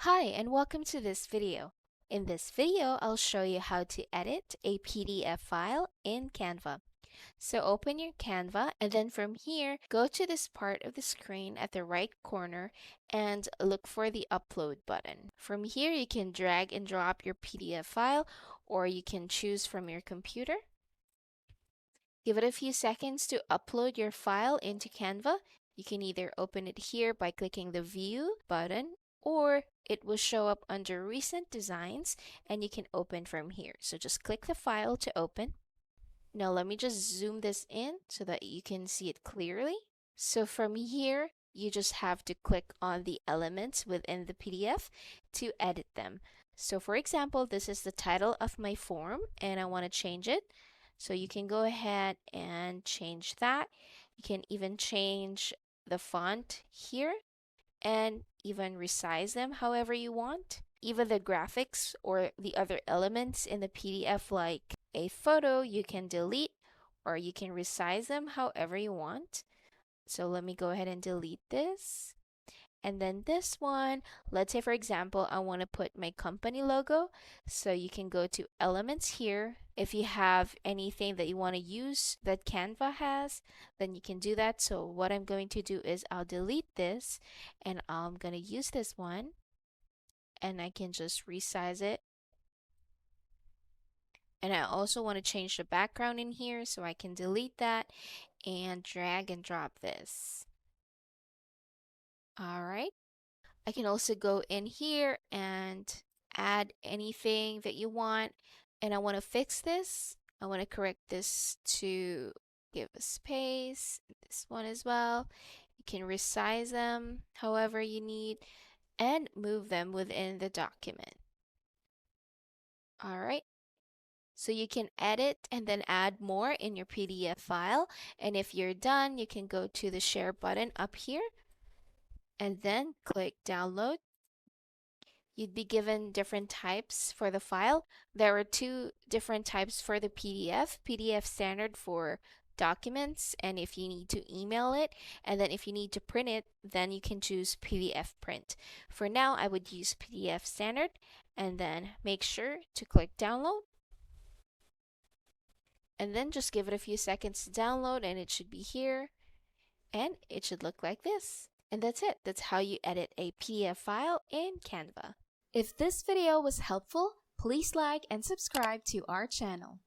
Hi and welcome to this video. In this video, I'll show you how to edit a PDF file in Canva. So open your Canva and then from here, go to this part of the screen at the right corner and look for the upload button. From here, you can drag and drop your PDF file or you can choose from your computer. Give it a few seconds to upload your file into Canva. You can either open it here by clicking the View button, or it will show up under Recent Designs and you can open from here. So just click the file to open. Now let me just zoom this in so that you can see it clearly. So from here, you just have to click on the elements within the PDF to edit them. So for example, this is the title of my form and I want to change it. So you can go ahead and change that. You can even change the font here and even resize them however you want. Even the graphics or the other elements in the PDF like a photo, you can delete or you can resize them however you want. So let me go ahead and delete this. And then this one, let's say for example, I want to put my company logo. So you can go to elements here. If you have anything that you want to use that Canva has, then you can do that. So what I'm going to do is I'll delete this and I'm going to use this one and I can just resize it. And I also want to change the background in here, so I can delete that and drag and drop this. All right. I can also go in here and add anything that you want. And I want to fix this. I want to correct this to give a space. This one as well. You can resize them however you need and move them within the document. All right. So you can edit and then add more in your PDF file. And if you're done, you can go to the share button up here and then click download. You'd be given different types for the file. There are two different types for the PDF standard for documents, and if you need to email it, and then if you need to print it, then you can choose PDF print. For now, I would use PDF standard, and then make sure to click download. And then just give it a few seconds to download and it should be here and it should look like this. And that's it. That's how you edit a PDF file in Canva. If this video was helpful, please like and subscribe to our channel.